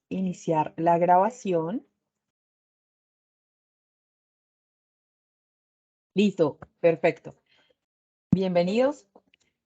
iniciar la grabación. Listo, perfecto. Bienvenidos.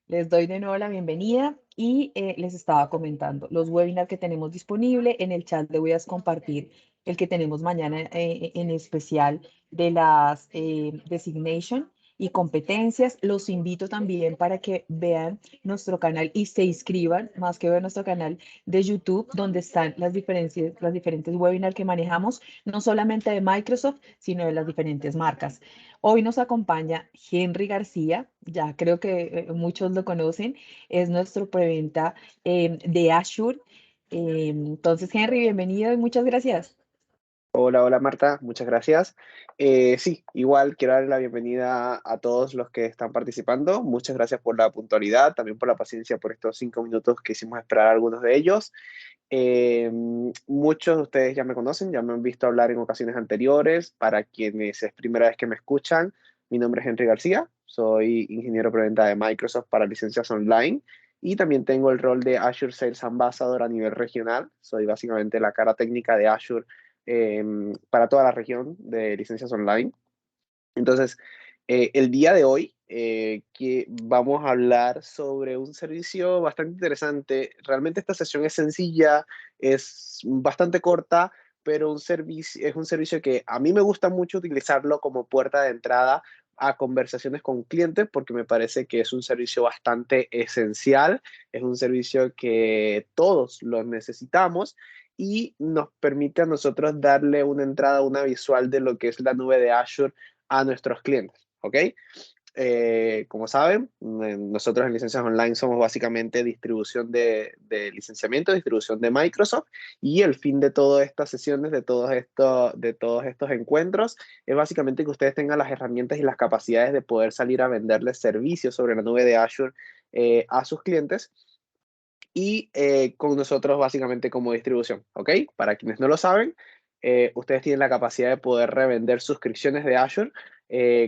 Les doy de nuevo la bienvenida y les estaba comentando los webinars que tenemos disponible. En el chat le voy a compartir el que tenemos mañana en especial de las designation y competencias. Los invito también para que vean nuestro canal y se inscriban, más que ver nuestro canal de YouTube, donde están las diferentes webinars que manejamos, no solamente de Microsoft, sino de las diferentes marcas. Hoy nos acompaña Henry García, ya creo que muchos lo conocen, es nuestro preventa de Azure. Entonces, Henry, bienvenido y muchas gracias. Hola, hola Marta, muchas gracias. Sí, igual quiero darle la bienvenida a todos los que están participando. Muchas gracias por la puntualidad, también por la paciencia por estos 5 minutos que hicimos esperar a algunos de ellos. Muchos de ustedes ya me conocen, ya me han visto hablar en ocasiones anteriores. Para quienes es primera vez que me escuchan, mi nombre es Henry García, soy ingeniero preventa de Microsoft para licencias online y también tengo el rol de Azure Sales Ambassador a nivel regional. Soy básicamente la cara técnica de Azure para toda la región de licencias online. Entonces, el día de hoy que vamos a hablar sobre un servicio bastante interesante. Realmente esta sesión es sencilla, es bastante corta, pero es un servicio que a mí me gusta mucho utilizarlo como puerta de entrada a conversaciones con clientes porque me parece que es un servicio bastante esencial, es un servicio que todos los necesitamos y nos permite a nosotros darle una entrada, una visual de lo que es la nube de Azure a nuestros clientes, ¿ok? Como saben, nosotros en Licencias Online somos básicamente distribución de licenciamiento, distribución de Microsoft, y el fin de todas estas sesiones, de todos estos encuentros, es básicamente que ustedes tengan las herramientas y las capacidades de poder salir a venderles servicios sobre la nube de Azure a sus clientes y con nosotros básicamente como distribución, ¿ok? Para quienes no lo saben, ustedes tienen la capacidad de poder revender suscripciones de Azure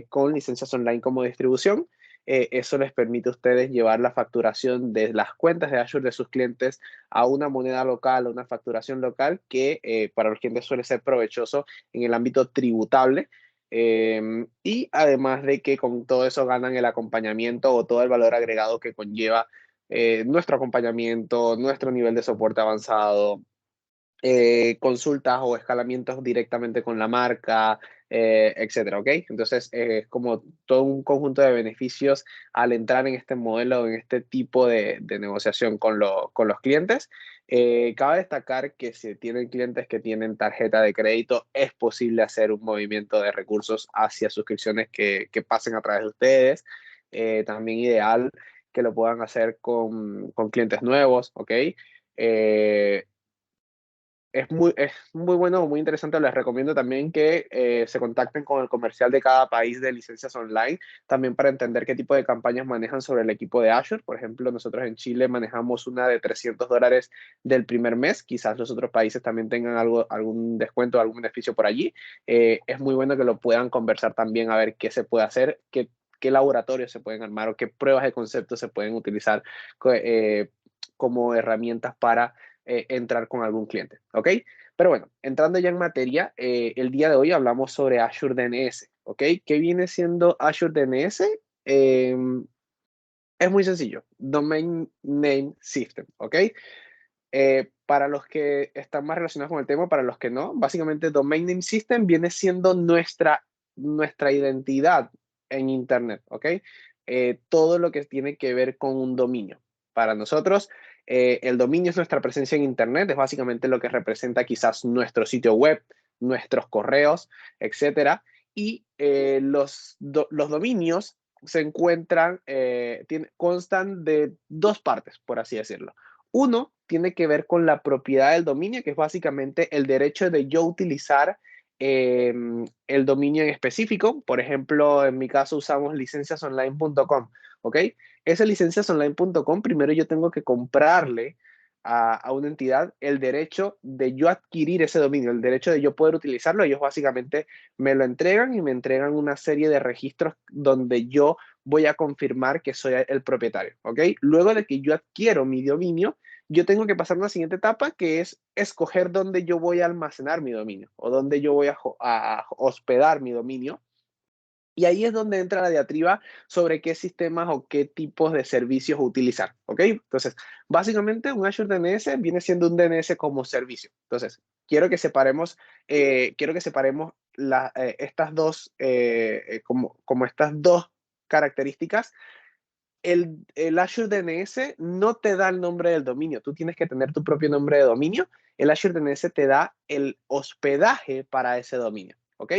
con licencias online como distribución. Eso les permite a ustedes llevar la facturación de las cuentas de Azure de sus clientes a una moneda local, a una facturación local que para los clientes suele ser provechoso en el ámbito tributable. Y además de que con todo eso ganan el acompañamiento o todo el valor agregado que conlleva nuestro acompañamiento, nuestro nivel de soporte avanzado, consultas o escalamientos directamente con la marca, etcétera, ¿ok? Entonces, es como todo un conjunto de beneficios al entrar en este modelo, en este tipo de negociación con los clientes. Cabe destacar que si tienen clientes que tienen tarjeta de crédito, es posible hacer un movimiento de recursos hacia suscripciones que pasen a través de ustedes. También ideal que lo puedan hacer con clientes nuevos, ¿ok? Eh, es muy bueno, muy interesante. Les recomiendo también que se contacten con el comercial de cada país de licencias online, también para entender qué tipo de campañas manejan sobre el equipo de Azure. Por ejemplo, nosotros en Chile manejamos una de $300 del primer mes. Quizás los otros países también tengan algún descuento, algún beneficio por allí. Es muy bueno que lo puedan conversar también a ver qué se puede hacer, qué laboratorios se pueden armar o qué pruebas de concepto se pueden utilizar como herramientas para entrar con algún cliente, ¿ok? Pero bueno, entrando ya en materia, el día de hoy hablamos sobre Azure DNS, ¿ok? ¿Qué viene siendo Azure DNS? Es muy sencillo, Domain Name System, ¿ok? Para los que están más relacionados con el tema, para los que no, básicamente Domain Name System viene siendo nuestra identidad en Internet, ¿ok? Todo lo que tiene que ver con un dominio. Para nosotros, el dominio es nuestra presencia en Internet, es básicamente lo que representa quizás nuestro sitio web, nuestros correos, etcétera. Y los dominios se encuentran, constan de dos partes, por así decirlo. Uno tiene que ver con la propiedad del dominio, que es básicamente el derecho de yo utilizar eh, el dominio en específico. Por ejemplo, en mi caso usamos licenciasonline.com, ¿ok? Ese licenciasonline.com, primero yo tengo que comprarle a una entidad el derecho de yo adquirir ese dominio, el derecho de yo poder utilizarlo. Ellos básicamente me lo entregan y me entregan una serie de registros donde yo voy a confirmar que soy el propietario, ¿ok? Luego de que yo adquiero mi dominio, yo tengo que pasar a una siguiente etapa que es escoger dónde yo voy a almacenar mi dominio o dónde yo voy a hospedar mi dominio. Y ahí es donde entra la diatriba sobre qué sistemas o qué tipos de servicios utilizar, ¿ok? Entonces, básicamente un Azure DNS viene siendo un DNS como servicio. Entonces, quiero que separemos estas dos, como estas dos características. El Azure DNS no te da el nombre del dominio, tú tienes que tener tu propio nombre de dominio. El Azure DNS te da el hospedaje para ese dominio, ¿ok?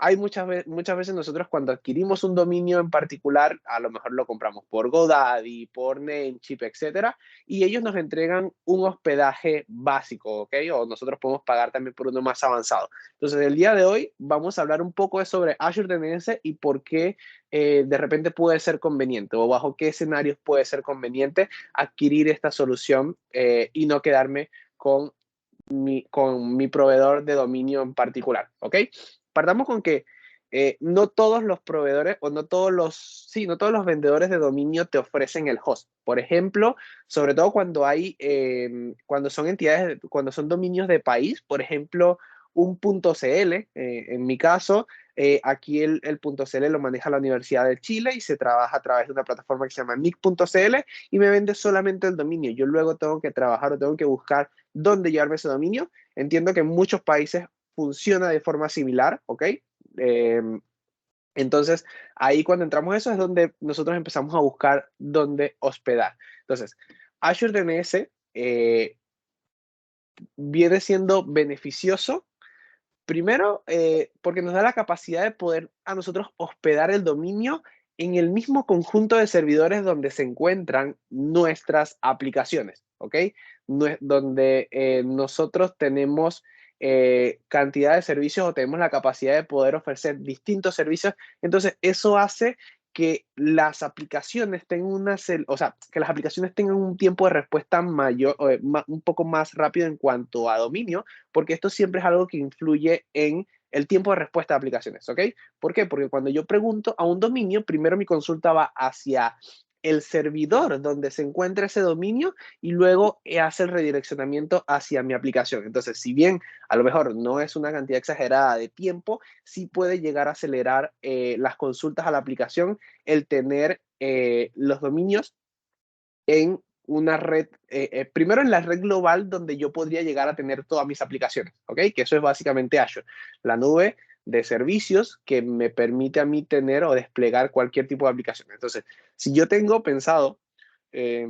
Hay muchas veces nosotros cuando adquirimos un dominio en particular, a lo mejor lo compramos por GoDaddy, por Namecheap, etcétera, y ellos nos entregan un hospedaje básico, ¿ok? O nosotros podemos pagar también por uno más avanzado. Entonces, el día de hoy vamos a hablar un poco sobre Azure DNS y por qué de repente puede ser conveniente o bajo qué escenarios puede ser conveniente adquirir esta solución y no quedarme con mi proveedor de dominio en particular, ¿ok? Partamos con que no todos los proveedores o no todos los vendedores de dominio te ofrecen el host. Por ejemplo, sobre todo cuando son entidades, cuando son dominios de país, por ejemplo, un .cl, en mi caso, aquí el .cl lo maneja la Universidad de Chile y se trabaja a través de una plataforma que se llama mic.cl y me vende solamente el dominio. Yo luego tengo que trabajar o tengo que buscar dónde llevarme ese dominio. Entiendo que en muchos países funciona de forma similar, ¿ok? Eh, entonces, ahí cuando entramos a eso es donde nosotros empezamos a buscar dónde hospedar. Entonces, Azure DNS viene siendo beneficioso. Primero, porque nos da la capacidad de poder a nosotros hospedar el dominio en el mismo conjunto de servidores donde se encuentran nuestras aplicaciones, ¿ok? Donde nosotros tenemos cantidad de servicios o tenemos la capacidad de poder ofrecer distintos servicios. Entonces, eso hace que las aplicaciones o sea, que las aplicaciones tengan un tiempo de respuesta mayor, un poco más rápido en cuanto a dominio, porque esto siempre es algo que influye en el tiempo de respuesta de aplicaciones, ¿ok? ¿Por qué? Porque cuando yo pregunto a un dominio, primero mi consulta va hacia el servidor donde se encuentra ese dominio y luego hace el redireccionamiento hacia mi aplicación. Entonces, si bien a lo mejor no es una cantidad exagerada de tiempo, sí puede llegar a acelerar las consultas a la aplicación el tener los dominios en una red, primero en la red global donde yo podría llegar a tener todas mis aplicaciones, ¿ok? Que eso es básicamente Azure, la nube de servicios que me permite a mí tener o desplegar cualquier tipo de aplicación. Entonces, si yo tengo pensado eh,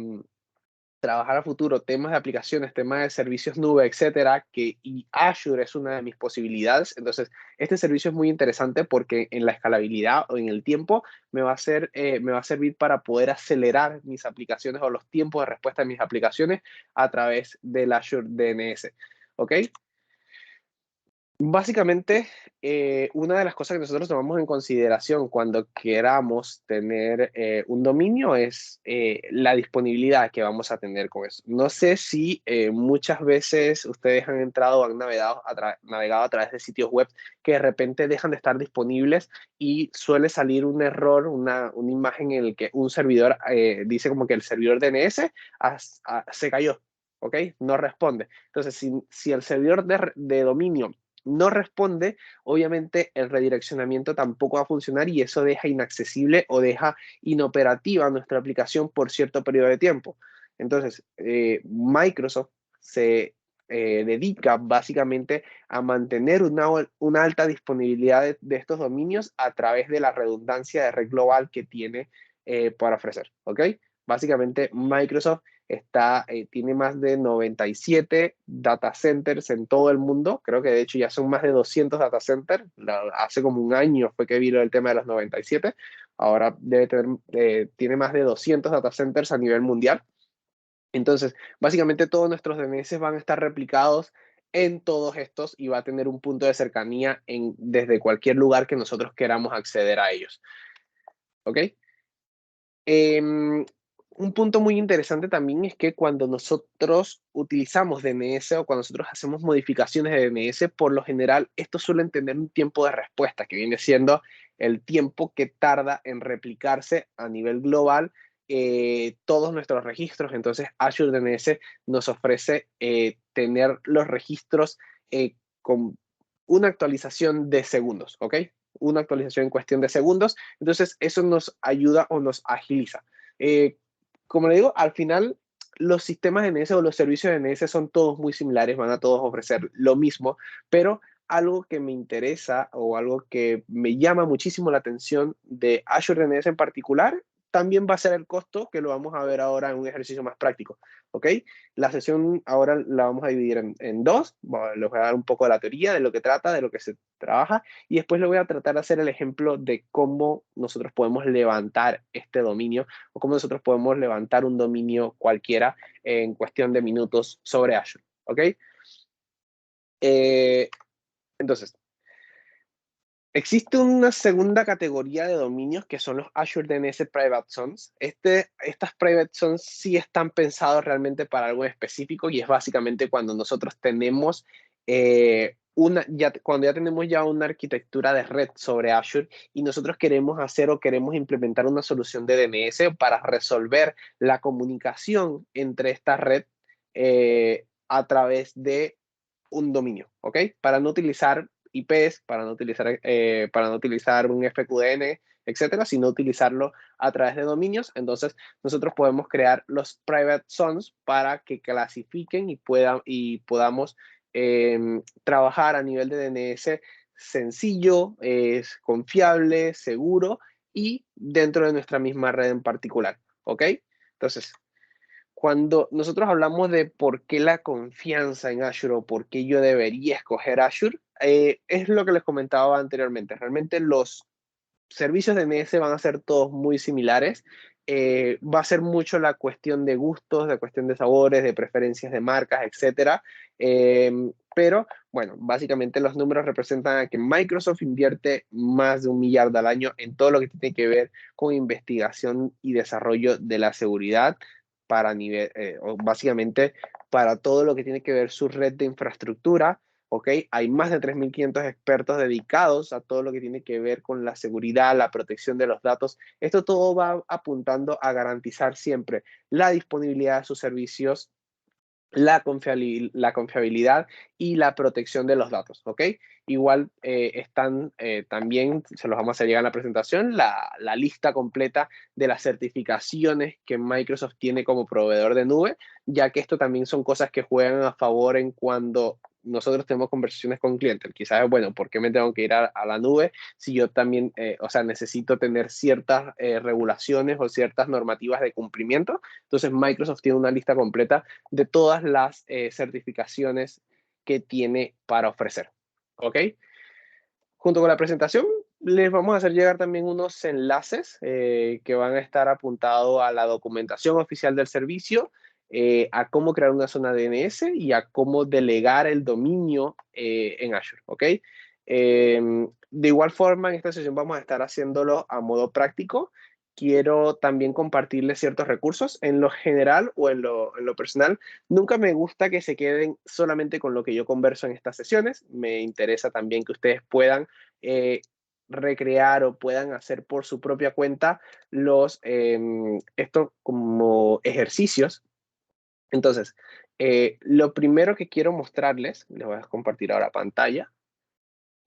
trabajar a futuro temas de aplicaciones, temas de servicios nube, etcétera, y Azure es una de mis posibilidades. Entonces, este servicio es muy interesante porque en la escalabilidad o en el tiempo me va a servir para poder acelerar mis aplicaciones o los tiempos de respuesta de mis aplicaciones a través del Azure DNS. ¿Ok? Básicamente, una de las cosas que nosotros tomamos en consideración cuando queramos tener un dominio es la disponibilidad que vamos a tener con eso. No sé si muchas veces ustedes han entrado o han navegado a través de sitios web que de repente dejan de estar disponibles y suele salir un error, una imagen en el que un servidor dice como que el servidor DNS se cayó, ¿ok? No responde. Entonces, si el servidor de dominio no responde, obviamente el redireccionamiento tampoco va a funcionar y eso deja inaccesible o deja inoperativa nuestra aplicación por cierto periodo de tiempo. Entonces, Microsoft se dedica básicamente a mantener una alta disponibilidad de estos dominios a través de la redundancia de red global que tiene para ofrecer, ¿ok? Básicamente, Microsoft tiene más de 97 data centers en todo el mundo. Creo que de hecho ya son más de 200 data centers. Hace como un año fue que vino el tema de los 97. Ahora tiene más de 200 data centers a nivel mundial. Entonces, básicamente todos nuestros DNS van a estar replicados en todos estos y va a tener un punto de cercanía desde cualquier lugar que nosotros queramos acceder a ellos. ¿Ok? Un punto muy interesante también es que cuando nosotros utilizamos DNS o cuando nosotros hacemos modificaciones de DNS, por lo general, estos suelen tener un tiempo de respuesta, que viene siendo el tiempo que tarda en replicarse a nivel global todos nuestros registros. Entonces, Azure DNS nos ofrece tener los registros con una actualización de segundos, ¿ok? Una actualización en cuestión de segundos. Entonces, eso nos ayuda o nos agiliza. Como le digo, al final, los sistemas DNS o los servicios DNS son todos muy similares, van a todos ofrecer lo mismo, pero algo que me interesa o algo que me llama muchísimo la atención de Azure DNS en particular, también va a ser el costo, que lo vamos a ver ahora en un ejercicio más práctico, ¿ok? La sesión ahora la vamos a dividir en dos. Bueno, les voy a dar un poco de la teoría, de lo que trata, de lo que se trabaja, y después le voy a tratar de hacer el ejemplo de cómo nosotros podemos levantar este dominio o cómo nosotros podemos levantar un dominio cualquiera en cuestión de minutos sobre Azure, ¿ok? Entonces, existe una segunda categoría de dominios que son los Azure DNS Private Zones. Estas Private Zones sí están pensados realmente para algo específico y es básicamente cuando nosotros tenemos cuando ya tenemos ya una arquitectura de red sobre Azure y nosotros queremos hacer o queremos implementar una solución de DNS para resolver la comunicación entre esta red a través de un dominio, ¿ok? Para no utilizar IPs, para no utilizar un FQDN, etcétera, sino utilizarlo a través de dominios. Entonces, nosotros podemos crear los private zones para que clasifiquen y podamos trabajar a nivel de DNS sencillo, confiable, seguro y dentro de nuestra misma red en particular, ¿ok? Entonces, cuando nosotros hablamos de por qué la confianza en Azure o por qué yo debería escoger Azure, es lo que les comentaba anteriormente. Realmente los servicios de DNS van a ser todos muy similares. Va a ser mucho la cuestión de gustos, de cuestión de sabores, de preferencias de marcas, etcétera. Pero, bueno, básicamente los números representan a que Microsoft invierte más de 1 billion al año en todo lo que tiene que ver con investigación y desarrollo de la seguridad para o básicamente para todo lo que tiene que ver su red de infraestructura. ¿Ok? Hay más de 3.500 expertos dedicados a todo lo que tiene que ver con la seguridad, la protección de los datos. Esto todo va apuntando a garantizar siempre la disponibilidad de sus servicios, la confiabilidad y la protección de los datos, ¿ok? Igual están también, se los vamos a hacer llegar en la presentación, la lista completa de las certificaciones que Microsoft tiene como proveedor de nube, ya que esto también son cosas que juegan a favor en cuando nosotros tenemos conversaciones con clientes. Quizás, bueno, ¿por qué me tengo que ir a la nube si yo también, necesito tener ciertas regulaciones o ciertas normativas de cumplimiento? Entonces, Microsoft tiene una lista completa de todas las certificaciones que tiene para ofrecer. ¿Ok? Junto con la presentación, les vamos a hacer llegar también unos enlaces que van a estar apuntados a la documentación oficial del servicio, a cómo crear una zona DNS y a cómo delegar el dominio en Azure. ¿Ok? De igual forma, en esta sesión vamos a estar haciéndolo a modo práctico. Quiero también compartirles ciertos recursos. En lo general o en lo personal, nunca me gusta que se queden solamente con lo que yo converso en estas sesiones. Me interesa también que ustedes puedan recrear o puedan hacer por su propia cuenta esto como ejercicios. Entonces, lo primero que quiero mostrarles, les voy a compartir ahora pantalla,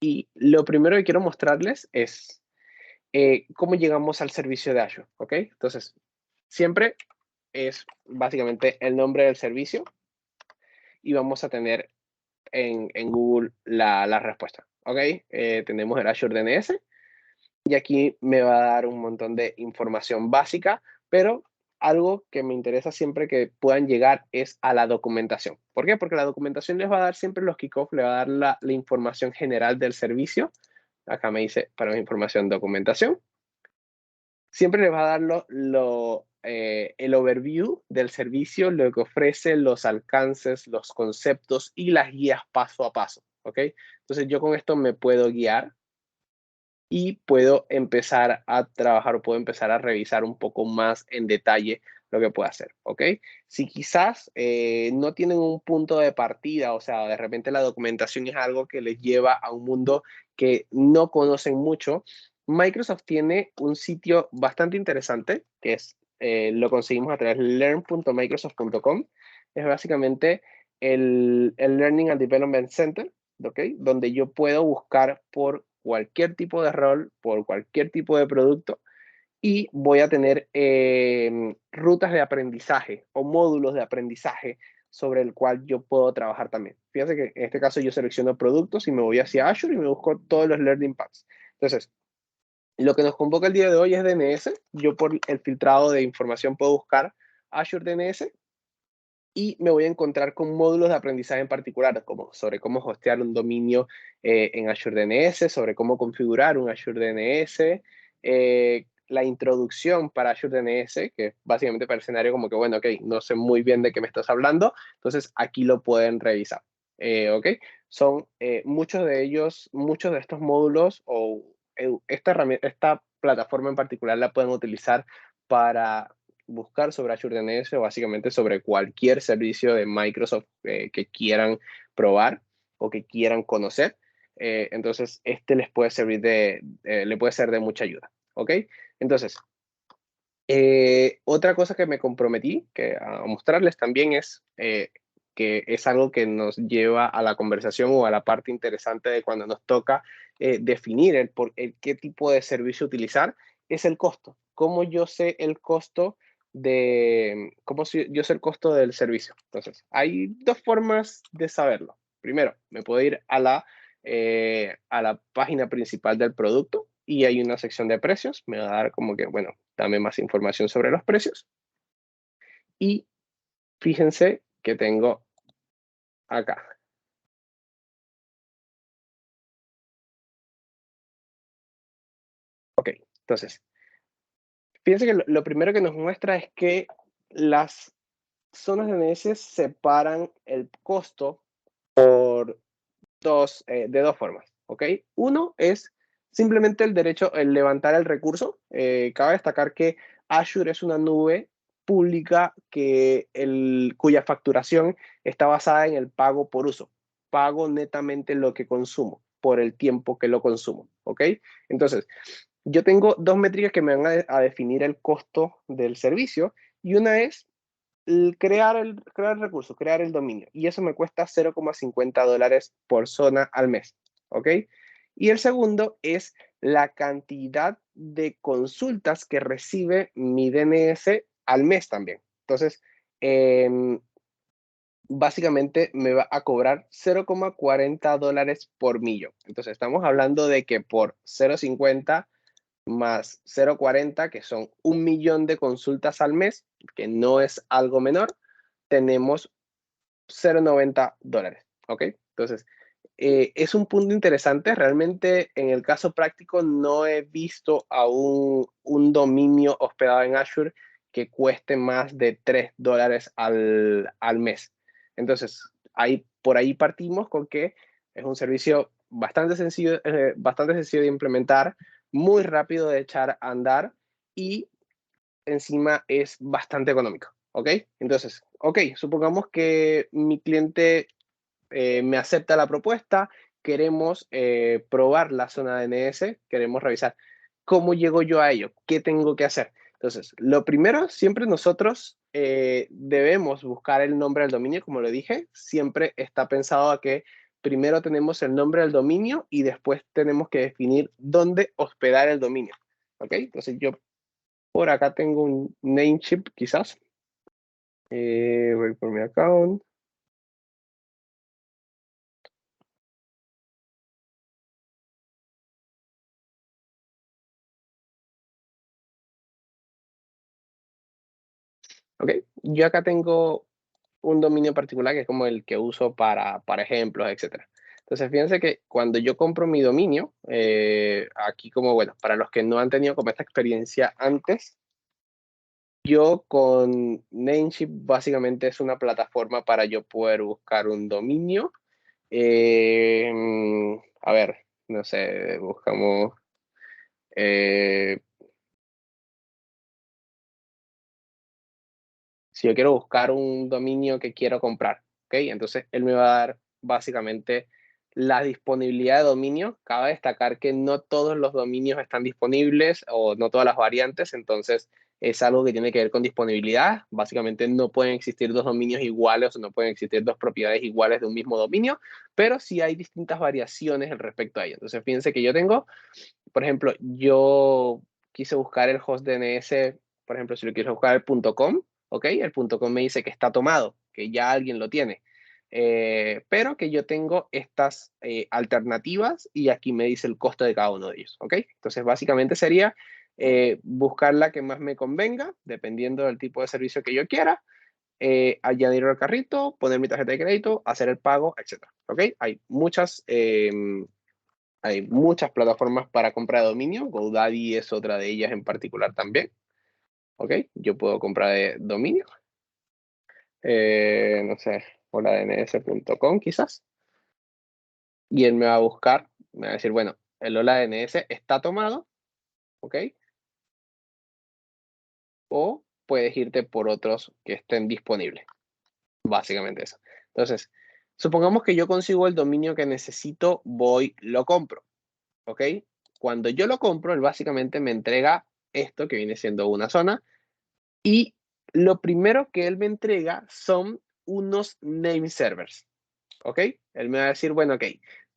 y lo primero que quiero mostrarles es cómo llegamos al servicio de Azure, ¿ok? Entonces, siempre es básicamente el nombre del servicio y vamos a tener en Google la respuesta, ¿ok? Tenemos el Azure DNS y aquí me va a dar un montón de información básica, pero algo que me interesa siempre que puedan llegar es a la documentación. ¿Por qué? Porque la documentación les va a dar siempre los kickoffs, le va a dar la información general del servicio. Acá me dice para información documentación. Siempre les va a dar el overview del servicio, lo que ofrece, los alcances, los conceptos y las guías paso a paso, ¿ok? Entonces yo con esto me puedo guiar y puedo empezar a trabajar o puedo empezar a revisar un poco más en detalle lo que puedo hacer, ¿ok? Si quizás no tienen un punto de partida, o sea, de repente la documentación es algo que les lleva a un mundo que no conocen mucho, Microsoft tiene un sitio bastante interesante que es lo conseguimos a través de learn.microsoft.com. Es básicamente el Learning and Development Center, ¿ok? Donde yo puedo buscar por cualquier tipo de rol, por cualquier tipo de producto, y voy a tener rutas de aprendizaje o módulos de aprendizaje sobre el cual yo puedo trabajar también. Fíjense que en este caso yo selecciono productos y me voy hacia Azure y me busco todos los Learning Paths. Entonces, lo que nos convoca el día de hoy es DNS. Yo por el filtrado de información puedo buscar Azure DNS y me voy a encontrar con módulos de aprendizaje en particular, como sobre cómo hostear un dominio en Azure DNS, sobre cómo configurar un Azure DNS, la introducción para Azure DNS, que básicamente para el escenario como que, bueno, ok, no sé muy bien de qué me estás hablando, entonces aquí lo pueden revisar. Ok, son muchos de ellos, muchos de estos módulos o esta plataforma en particular la pueden utilizar para buscar sobre Azure DNS o básicamente sobre cualquier servicio de Microsoft que quieran probar o que quieran conocer. Entonces, este les puede servir le puede ser de mucha ayuda. ¿Ok? Entonces, otra cosa que me comprometí a mostrarles también es que es algo que nos lleva a la conversación o a la parte interesante de cuando nos toca definir el qué tipo de servicio utilizar, es el costo. ¿Cómo yo sé el costo yo sé el costo del servicio? Entonces, hay dos formas de saberlo. Primero, me puedo ir a la página principal del producto y hay una sección de precios. Me va a dar como que, bueno, dame más información sobre los precios. Y fíjense que tengo acá. Ok, entonces, fíjense que lo primero que nos muestra es que las zonas de DNS separan el costo por de dos formas, ¿ok? Uno es simplemente el derecho, el levantar el recurso. Cabe destacar que Azure es una nube pública cuya facturación está basada en el pago por uso. Pago netamente lo que consumo por el tiempo que lo consumo, ¿ok? Entonces, yo tengo dos métricas que me van a definir el costo del servicio y una es crear el recurso, crear el dominio. Y eso me cuesta $0,50 por zona al mes. ¿Ok? Y el segundo es la cantidad de consultas que recibe mi DNS al mes también. Entonces, básicamente me va a cobrar $0,40 por millón. Entonces, estamos hablando de que por 0,50 más 0,40, que son 1 millón de consultas al mes, que no es algo menor, tenemos $0,90. ¿Ok? Entonces, es un punto interesante. Realmente, en el caso práctico, no he visto aún un dominio hospedado en Azure que cueste más de $3 al mes. Entonces, por ahí partimos con que es un servicio bastante sencillo de implementar, muy rápido de echar a andar y encima es bastante económico. ¿Ok? Entonces, ok, supongamos que mi cliente me acepta la propuesta, queremos probar la zona DNS, queremos revisar cómo llego yo a ello, qué tengo que hacer. Entonces, lo primero, siempre nosotros debemos buscar el nombre del dominio, como lo dije, siempre está pensado a que primero tenemos el nombre del dominio y después tenemos que definir dónde hospedar el dominio. ¿Ok? Entonces yo por acá tengo un Namecheap quizás. Voy por mi account. ¿Ok? Yo acá tengo un dominio particular que es como el que uso para ejemplos, etcétera. Entonces, fíjense que cuando yo compro mi dominio, aquí como, bueno, para los que no han tenido como esta experiencia antes, yo con Namecheap básicamente es una plataforma para yo poder buscar un dominio. A ver, no sé, buscamos... eh, si yo quiero buscar un dominio que quiero comprar, ¿ok? Entonces él me va a dar básicamente la disponibilidad de dominio. Cabe destacar que no todos los dominios están disponibles o no todas las variantes, entonces es algo que tiene que ver con disponibilidad. Básicamente no pueden existir dos dominios iguales o no pueden existir dos propiedades iguales de un mismo dominio, pero sí hay distintas variaciones al respecto a ello. Entonces, fíjense que yo tengo, por ejemplo, yo quise buscar el host DNS, por ejemplo, si lo quiero buscar el .com, ¿ok? El .com me dice que está tomado, que ya alguien lo tiene. Pero que yo tengo estas alternativas y aquí me dice el costo de cada uno de ellos, ¿ok? Entonces, básicamente sería buscar la que más me convenga, dependiendo del tipo de servicio que yo quiera, añadirlo al carrito, poner mi tarjeta de crédito, hacer el pago, etc. ¿Ok? Hay muchas plataformas para compra de dominio. GoDaddy es otra de ellas en particular también. ¿Ok? Yo puedo comprar de dominio. No sé, holadns.com quizás. Y él me va a buscar, me va a decir, bueno, el holadns está tomado. ¿Ok? O puedes irte por otros que estén disponibles. Básicamente eso. Entonces, supongamos que yo consigo el dominio que necesito, voy, lo compro. ¿Ok? Cuando yo lo compro, él básicamente me entrega esto que viene siendo una zona y lo primero que él me entrega son unos name servers. ¿Ok? Él me va a decir, bueno, ok,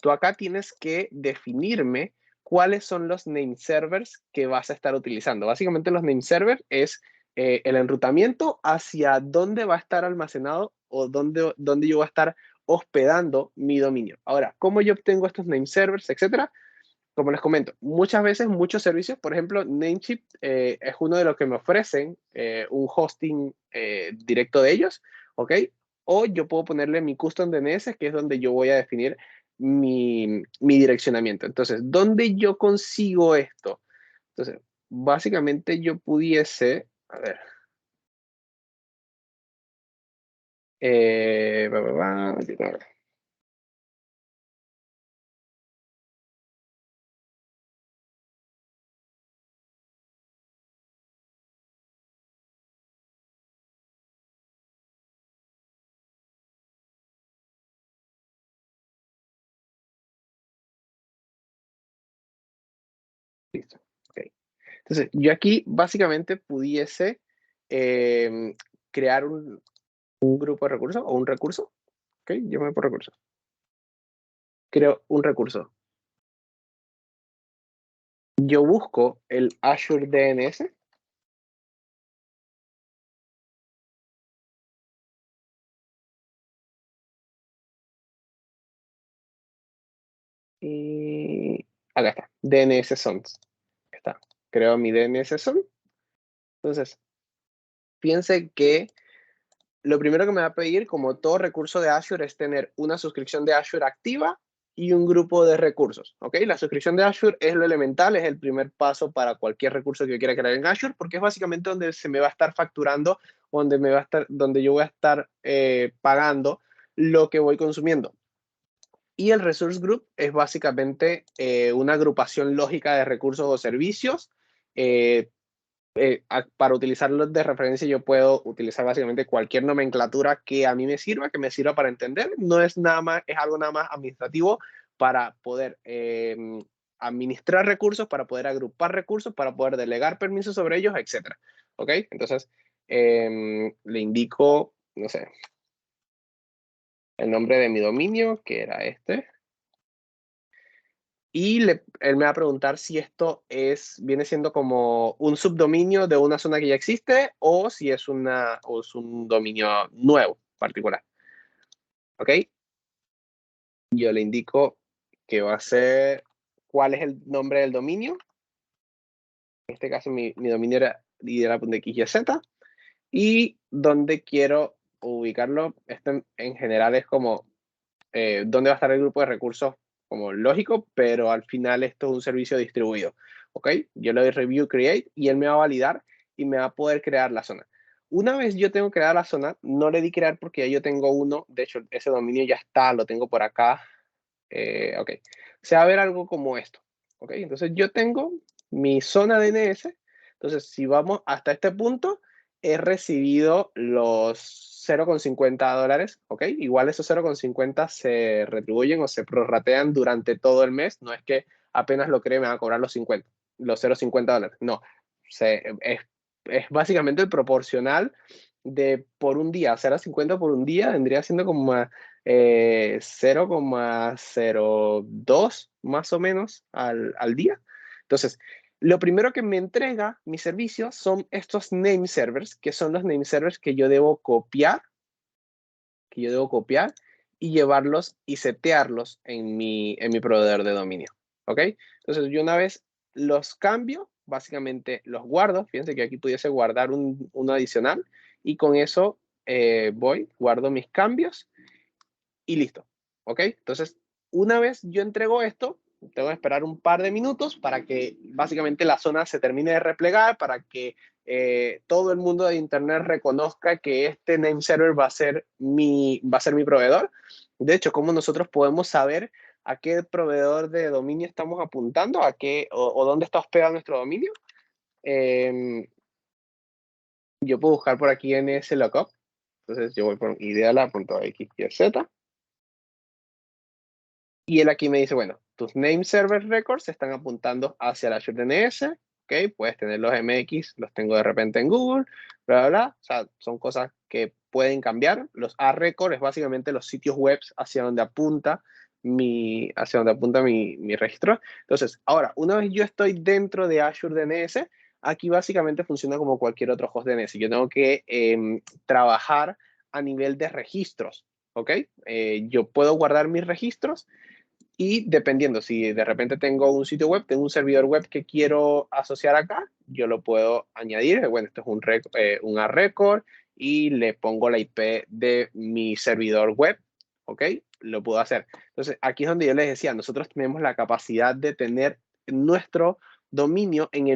tú acá tienes que definirme cuáles son los name servers que vas a estar utilizando. Básicamente los name servers es el enrutamiento hacia dónde va a estar almacenado o dónde yo voy a estar hospedando mi dominio. Ahora, ¿cómo yo obtengo estos name servers, etcétera? Como les comento, muchas veces, muchos servicios, por ejemplo, Namecheap es uno de los que me ofrecen un hosting directo de ellos, ¿ok? O yo puedo ponerle mi custom DNS, que es donde yo voy a definir mi direccionamiento. Entonces, ¿dónde yo consigo esto? Entonces, básicamente yo pudiese, a ver, eh, ba, ba, ba, listo, ok. Entonces, yo aquí básicamente pudiese eh, crear un grupo de recursos o un recurso. Ok, yo me voy por recursos. Creo un recurso. Yo busco el Azure DNS. Y acá está. DNS Zones. Está. Creo mi DNS Zone. Entonces, piense que lo primero que me va a pedir, como todo recurso de Azure, es tener una suscripción de Azure activa y un grupo de recursos, ¿ok? La suscripción de Azure es lo elemental, es el primer paso para cualquier recurso que yo quiera crear en Azure, porque es básicamente donde se me va a estar facturando, donde yo voy a estar pagando lo que voy consumiendo. Y el Resource Group es básicamente una agrupación lógica de recursos o servicios. Eh, para utilizarlos de referencia yo puedo utilizar básicamente cualquier nomenclatura que a mí me sirva, que me sirva para entender. No es nada más, es algo nada más administrativo para poder administrar recursos, para poder agrupar recursos, para poder delegar permisos sobre ellos, etcétera. ¿Ok? Entonces, le indico, no sé, el nombre de mi dominio, que era este. Y él me va a preguntar si esto viene siendo como un subdominio de una zona que ya existe o si es un dominio nuevo, particular. ¿Ok? Yo le indico que va a ser cuál es el nombre del dominio. En este caso, mi dominio era lidera.xyz. Y donde quiero ubicarlo, esto en general es como dónde va a estar el grupo de recursos como lógico, pero al final esto es un servicio distribuido. ¿Ok? Yo le doy review create y él me va a validar y me va a poder crear la zona. Una vez yo tengo creada la zona, no le di crear porque ya yo tengo uno. De hecho, ese dominio ya está, lo tengo por acá. Ok. Se va a ver algo como esto. Ok. Entonces yo tengo mi zona DNS. Entonces, si vamos hasta este punto, he recibido los $0,50, ¿ok? Igual esos 0,50 se retribuyen o se prorratean durante todo el mes. No es que apenas lo cree me van a cobrar los 50, los $0,50. No, es es básicamente el proporcional de por un día. 0,50 por un día vendría siendo como 0,02 más o menos al día. Entonces, lo primero que me entrega mi servicio son estos name servers, que son los name servers que yo debo copiar y llevarlos y setearlos en mi proveedor de dominio. ¿Ok? Entonces, yo una vez los cambio, básicamente los guardo. Fíjense que aquí pudiese guardar uno adicional y con eso guardo mis cambios y listo. ¿Ok? Entonces, una vez yo entrego esto, tengo que esperar un par de minutos para que básicamente la zona se termine de replegar, para que todo el mundo de Internet reconozca que este name server va a ser mi proveedor. De hecho, ¿cómo nosotros podemos saber a qué proveedor de dominio estamos apuntando, o dónde está hospedado nuestro dominio? Yo puedo buscar por aquí en ese lookup. Entonces yo voy por ideala.xyz. Y él aquí me dice, bueno, tus name server records están apuntando hacia el Azure DNS, ¿ok? Puedes tener los MX, los tengo de repente en Google, bla, bla, bla. O sea, son cosas que pueden cambiar. Los A-record es básicamente los sitios web hacia donde apunta mi registro. Entonces, ahora, una vez yo estoy dentro de Azure DNS, aquí básicamente funciona como cualquier otro host DNS. Yo tengo que trabajar a nivel de registros, ¿ok? Yo puedo guardar mis registros y dependiendo, si de repente tengo un sitio web, tengo un servidor web que quiero asociar acá, yo lo puedo añadir. Bueno, esto es un A-record y le pongo la IP de mi servidor web, ¿ok? Lo puedo hacer. Entonces, aquí es donde yo les decía, nosotros tenemos la capacidad de tener nuestro dominio en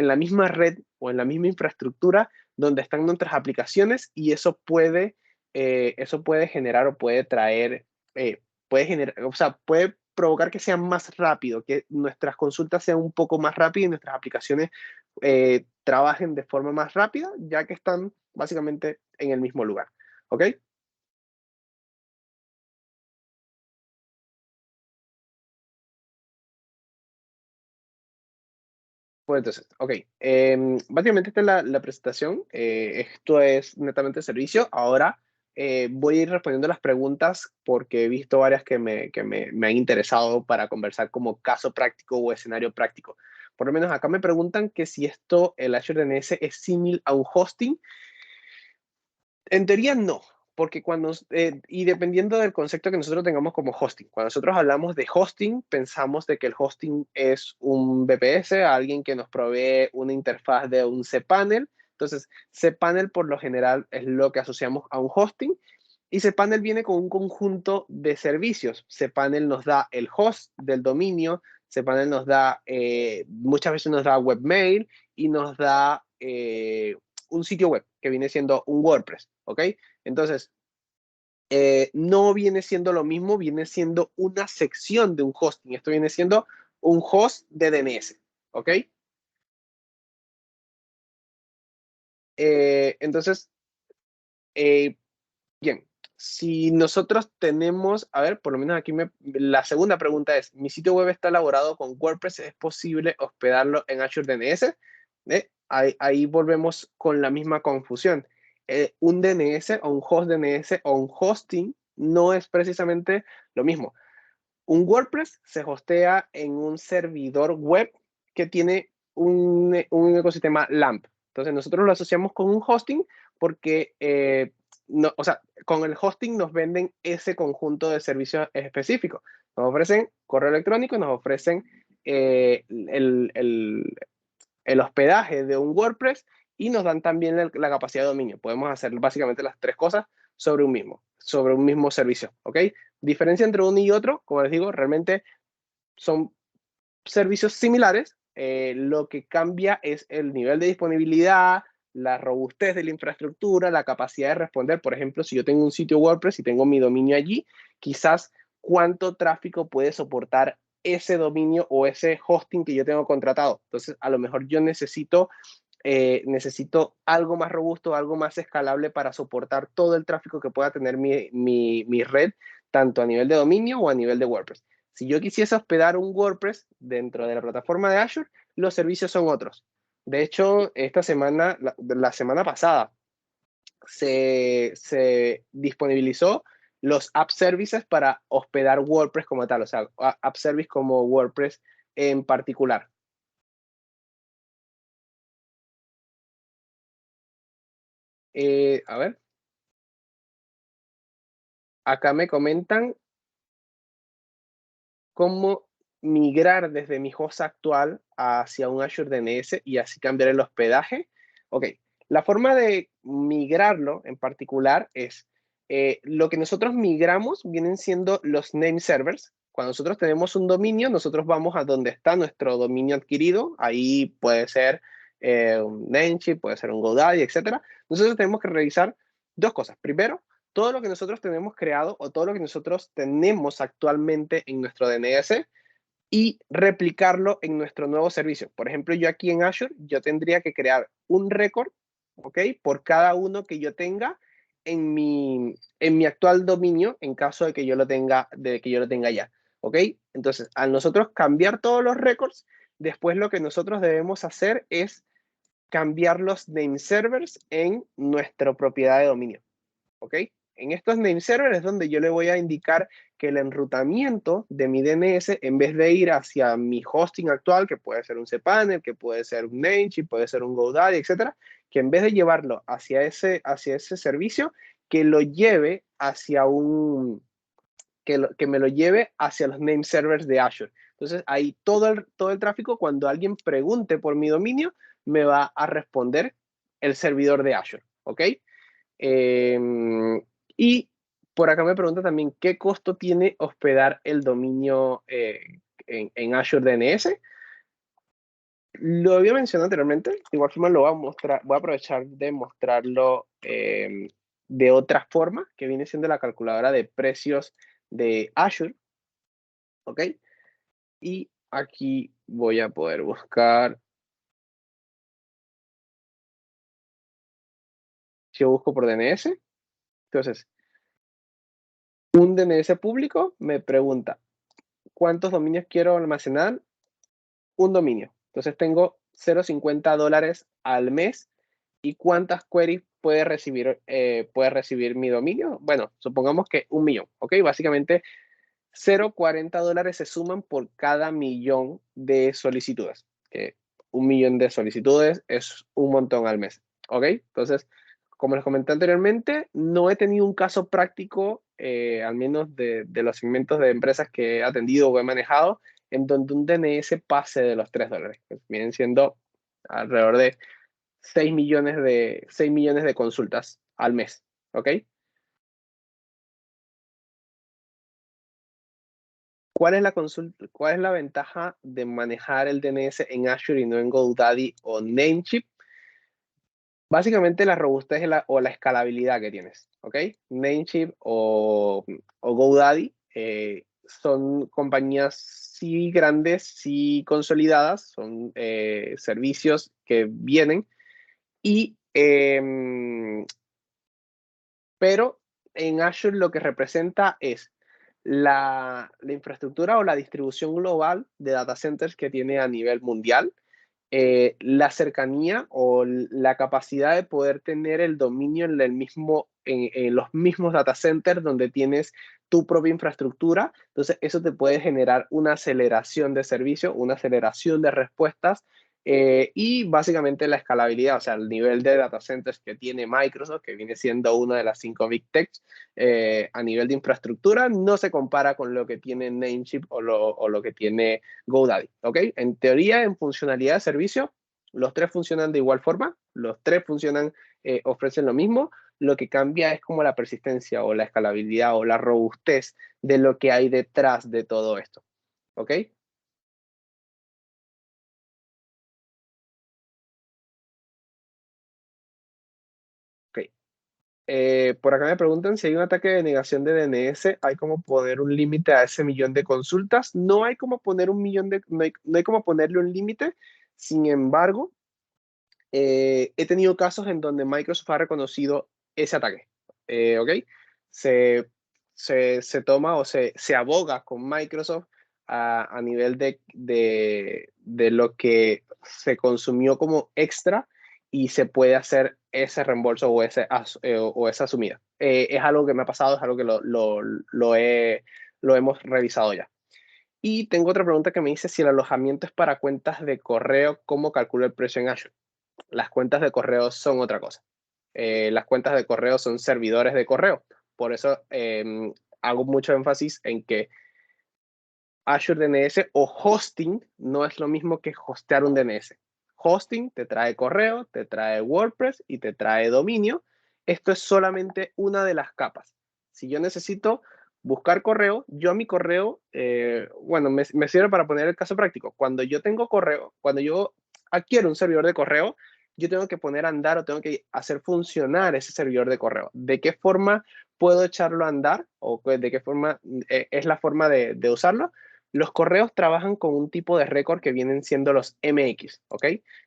la misma red o en la misma infraestructura donde están nuestras aplicaciones, y eso puede generar o puede traer puede generar, o sea, puede provocar que sea más rápido, que nuestras consultas sean un poco más rápidas y nuestras aplicaciones trabajen de forma más rápida, ya que están básicamente en el mismo lugar. ¿Ok? Pues entonces, ok. Básicamente esta es la presentación. Esto es netamente servicio. Ahora voy a ir respondiendo las preguntas porque he visto varias que me han interesado para conversar como caso práctico o escenario práctico. Por lo menos acá me preguntan que si el Azure DNS es similar a un hosting. En teoría no, porque y dependiendo del concepto que nosotros tengamos como hosting, cuando nosotros hablamos de hosting, pensamos de que el hosting es un VPS, alguien que nos provee una interfaz de un cPanel. Entonces, cPanel por lo general es lo que asociamos a un hosting, y cPanel viene con un conjunto de servicios. cPanel nos da el host del dominio, cPanel muchas veces nos da webmail y nos da un sitio web que viene siendo un WordPress, ¿ok? Entonces, no viene siendo lo mismo, viene siendo una sección de un hosting. Esto viene siendo un host de DNS, ¿ok? Entonces, eh, bien, si nosotros tenemos, a ver, por lo menos aquí la segunda pregunta es, ¿mi sitio web está elaborado con WordPress? ¿Es posible hospedarlo en Azure DNS? Ahí volvemos con la misma confusión. Un DNS o un host DNS o un hosting no es precisamente lo mismo. Un WordPress se hostea en un servidor web que tiene un ecosistema LAMP. Entonces nosotros lo asociamos con un hosting porque, no, o sea, con el hosting nos venden ese conjunto de servicios específicos. Nos ofrecen correo electrónico, nos ofrecen el hospedaje de un WordPress y nos dan también la capacidad de dominio. Podemos hacer básicamente las tres cosas sobre un mismo servicio, ¿ok? Diferencia entre uno y otro, como les digo, realmente son servicios similares. Lo que cambia es el nivel de disponibilidad, la robustez de la infraestructura, la capacidad de responder. Por ejemplo, si yo tengo un sitio WordPress y tengo mi dominio allí, quizás cuánto tráfico puede soportar ese dominio o ese hosting que yo tengo contratado. Entonces, a lo mejor yo necesito algo más robusto, algo más escalable para soportar todo el tráfico que pueda tener mi red, tanto a nivel de dominio o a nivel de WordPress. Si yo quisiese hospedar un WordPress dentro de la plataforma de Azure, los servicios son otros. De hecho, esta semana, la semana pasada, se disponibilizó los app services para hospedar WordPress como tal, o sea, app service como WordPress en particular. A ver, acá me comentan cómo migrar desde mi host actual hacia un Azure DNS y así cambiar el hospedaje. Ok, la forma de migrarlo en particular es lo que nosotros migramos vienen siendo los name servers. Cuando nosotros tenemos un dominio, nosotros vamos a donde está nuestro dominio adquirido. Ahí puede ser un Namecheap, puede ser un GoDaddy, etc. Nosotros tenemos que revisar dos cosas. Primero, todo lo que nosotros tenemos creado o todo lo que nosotros tenemos actualmente en nuestro DNS y replicarlo en nuestro nuevo servicio. Por ejemplo, yo aquí en Azure, yo tendría que crear un récord, ¿ok? Por cada uno que yo tenga en mi actual dominio, en caso de que yo lo tenga, ya, ¿ok? Entonces, al nosotros cambiar todos los récords, después lo que nosotros debemos hacer es cambiar los name servers en nuestra propiedad de dominio, ¿ok? En estos name servers es donde yo le voy a indicar que el enrutamiento de mi DNS, en vez de ir hacia mi hosting actual, que puede ser un cPanel, que puede ser un Namecheap, puede ser un GoDaddy, etcétera, que en vez de llevarlo hacia ese servicio, que lo lleve hacia que me lo lleve hacia los name servers de Azure. Entonces, ahí todo el tráfico, cuando alguien pregunte por mi dominio, me va a responder el servidor de Azure, ¿ok? Y por acá me pregunta también qué costo tiene hospedar el dominio en Azure DNS. Lo había mencionado anteriormente, de igual forma lo voy a mostrar, voy a aprovechar de mostrarlo de otra forma, que viene siendo la calculadora de precios de Azure, ¿ok? Y aquí voy a poder buscar, si yo busco por DNS, entonces, un DNS público me pregunta, ¿cuántos dominios quiero almacenar? Un dominio. Entonces tengo $0.50 al mes. ¿Y cuántas queries puede recibir mi dominio? Bueno, supongamos que 1.000.000, ¿ok? Básicamente, $0.40 se suman por cada millón de solicitudes. Que 1.000.000 de solicitudes es un montón al mes, ¿ok? Entonces, como les comenté anteriormente, no he tenido un caso práctico, al menos de los segmentos de empresas que he atendido o he manejado, en donde un DNS pase de los $3. Pues vienen siendo alrededor de 6 millones de consultas al mes, ¿ok? ¿Cuál es la ventaja de manejar el DNS en Azure y no en GoDaddy o Namecheap? Básicamente la robustez o la escalabilidad que tienes, ¿ok? Namecheap o GoDaddy son compañías sí grandes, sí consolidadas, son servicios que vienen y pero en Azure lo que representa es la infraestructura o la distribución global de data centers que tiene a nivel mundial, la cercanía o la capacidad de poder tener el dominio en los mismos data centers donde tienes tu propia infraestructura. Entonces, eso te puede generar una aceleración de servicio, una aceleración de respuestas y básicamente la escalabilidad, o sea, el nivel de data centers que tiene Microsoft, que viene siendo una de las 5 Big Techs a nivel de infraestructura, no se compara con lo que tiene Namecheap o lo que tiene GoDaddy, ¿ok? En teoría, en funcionalidad de servicio, los tres funcionan de igual forma, los tres ofrecen lo mismo, lo que cambia es como la persistencia o la escalabilidad o la robustez de lo que hay detrás de todo esto, ¿ok? Ok. Por acá me preguntan si hay un ataque de negación de DNS, ¿hay como poner un límite a ese millón de consultas? No hay como poner no hay como ponerle un límite, sin embargo, he tenido casos en donde Microsoft ha reconocido ese ataque, ¿ok? Se, se toma o se aboga con Microsoft a nivel de lo que se consumió como extra y se puede hacer ese reembolso o esa asumida. Es algo que me ha pasado, es algo que lo hemos revisado ya. Y tengo otra pregunta que me dice si el alojamiento es para cuentas de correo, ¿cómo calculo el precio en Azure? Las cuentas de correo son otra cosa. Las cuentas de correo son servidores de correo. Por eso hago mucho énfasis en que Azure DNS o hosting no es lo mismo que hostear un DNS. Hosting te trae correo, te trae WordPress y te trae dominio. Esto es solamente una de las capas. Si yo necesito buscar correo, yo a mi correo, bueno, me sirve para poner el caso práctico. Cuando yo tengo correo, cuando yo adquiero un servidor de correo, yo tengo que poner a andar o tengo que hacer funcionar ese servidor de correo. ¿De qué forma puedo echarlo a andar? ¿O de qué forma es la forma de usarlo? Los correos trabajan con un tipo de récord que vienen siendo los MX, ¿ok?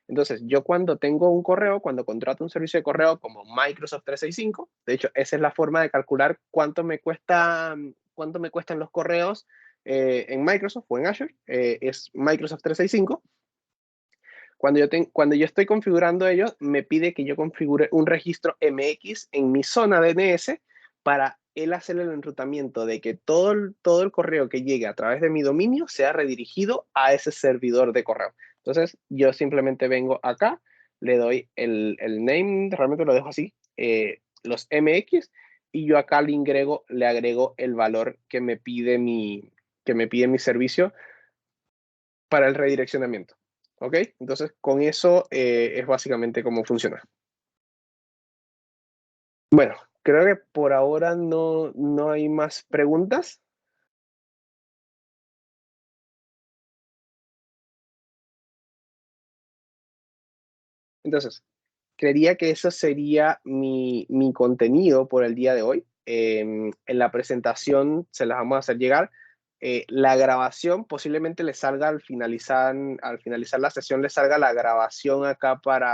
Entonces, yo cuando tengo un correo, cuando contrato un servicio de correo como Microsoft 365, de hecho, esa es la forma de calcular cuánto me cuestan los correos en Microsoft o en Azure, es Microsoft 365. Cuando yo estoy configurando ellos, me pide que yo configure un registro MX en mi zona DNS para él hacer el enrutamiento de que todo el correo que llegue a través de mi dominio sea redirigido a ese servidor de correo. Entonces, yo simplemente vengo acá, le doy el name, realmente lo dejo así, los MX, y yo acá le agrego el valor que me pide mi servicio para el redireccionamiento. ¿Ok? Entonces, con eso es básicamente cómo funciona. Bueno, creo que por ahora no hay más preguntas. Entonces, creería que eso sería mi contenido por el día de hoy. En la presentación se las vamos a hacer llegar. La grabación posiblemente le salga al finalizar la sesión, le salga la grabación acá para